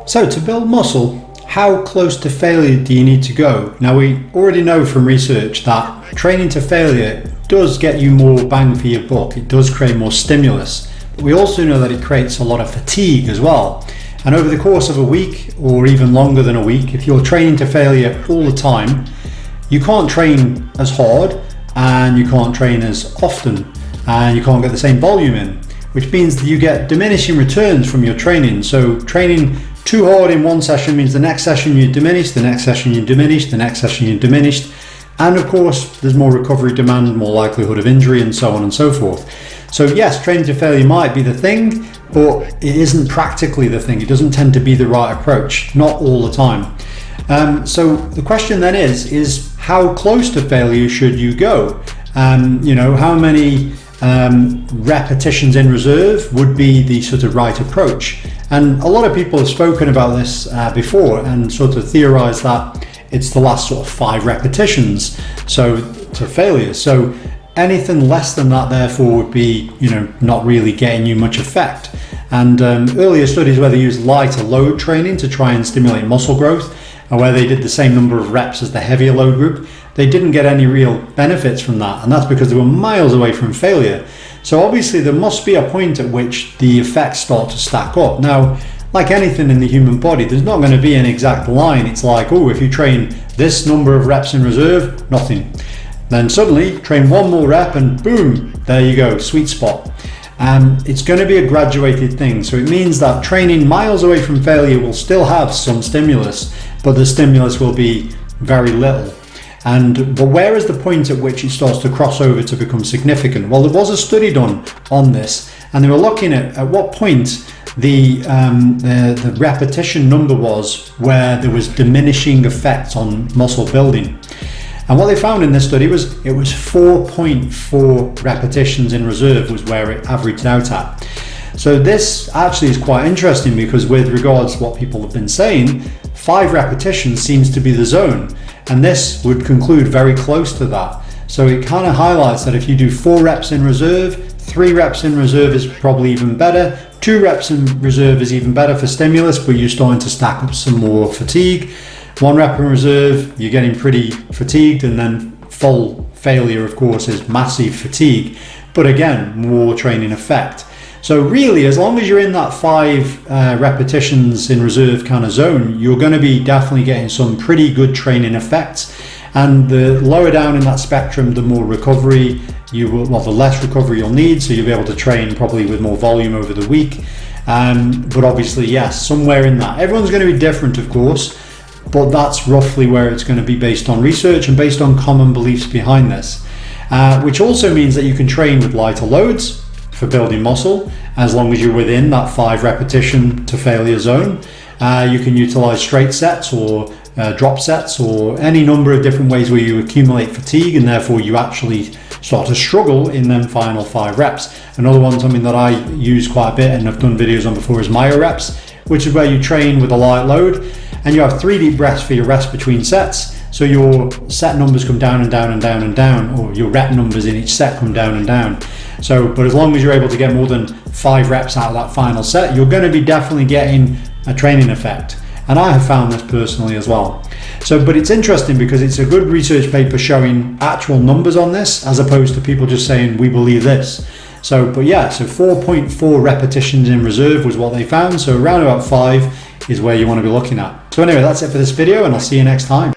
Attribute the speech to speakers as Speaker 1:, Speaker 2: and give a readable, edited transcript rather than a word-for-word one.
Speaker 1: So to build muscle, how close to failure do you need to go? Now, we already know from research that training to failure does get you more bang for your buck. It does create more stimulus. But we also know that it creates a lot of fatigue as well. And over the course of a week, or even longer than a week, if you're training to failure all the time, you can't train as hard and you can't train as often and you can't get the same volume in, which means that you get diminishing returns from your training. So training too hard in one session means the next session you diminish, the next session you diminish, the next session you diminished. And of course, there's more recovery demand, more likelihood of injury, and so on and so forth. So yes, training to failure might be the thing, but it isn't practically the thing. It doesn't tend to be the right approach, not all the time. So the question then is how close to failure should you go? How many repetitions in reserve would be the sort of right approach? And a lot of people have spoken about this before and sort of theorized that it's the last sort of 5 repetitions so to failure. So anything less than that therefore would be not really getting you much effect. And earlier studies where they used lighter load training to try and stimulate muscle growth, and where they did the same number of reps as the heavier load group, they didn't get any real benefits from that, and that's because they were miles away from failure. So obviously there must be a point at which the effects start to stack up. Now, like anything in the human body, there's not going to be an exact line. It's like, oh, if you train this number of reps in reserve, nothing. Then suddenly train one more rep and boom, there you go, sweet spot. It's going to be a graduated thing. So it means that training miles away from failure will still have some stimulus, but the stimulus will be very little. But where is the point at which it starts to cross over to become significant? Well, there was a study done on this, and they were looking at what point the repetition number was where there was diminishing effects on muscle building. And what they found in this study was it was 4.4 repetitions in reserve was where it averaged out at. So this actually is quite interesting because with regards to what people have been saying, 5 repetitions seems to be the zone. And this would conclude very close to that. So it kind of highlights that if you do 4 reps in reserve, 3 reps in reserve is probably even better. 2 reps in reserve is even better for stimulus, but you're starting to stack up some more fatigue. 1 rep in reserve, you're getting pretty fatigued, and then full failure, of course, is massive fatigue, but again, more training effect. So really, as long as you're in that 5 repetitions in reserve kind of zone, you're going to be definitely getting some pretty good training effects. And the lower down in that spectrum, the more recovery the less recovery you'll need, so you'll be able to train probably with more volume over the week. But obviously, yes, somewhere in that. Everyone's going to be different, of course, but that's roughly where it's going to be based on research and based on common beliefs behind this, which also means that you can train with lighter loads for building muscle as long as you're within that 5 repetition to failure zone. You can utilize straight sets or drop sets or any number of different ways where you accumulate fatigue and therefore you actually start to struggle in them final 5 reps. Another one, something that I use quite a bit and I've done videos on before, is myo reps, which is where you train with a light load and you have 3 deep breaths for your rest between sets. So your set numbers come down and down and down and down, or your rep numbers in each set come down and down. So, but as long as you're able to get more than 5 reps out of that final set, you're going to be definitely getting a training effect. And I have found this personally as well. So, but it's interesting because it's a good research paper showing actual numbers on this, as opposed to people just saying, we believe this. So, but yeah, so 4.4 repetitions in reserve was what they found. So around about 5 is where you want to be looking at. So anyway, that's it for this video, and I'll see you next time.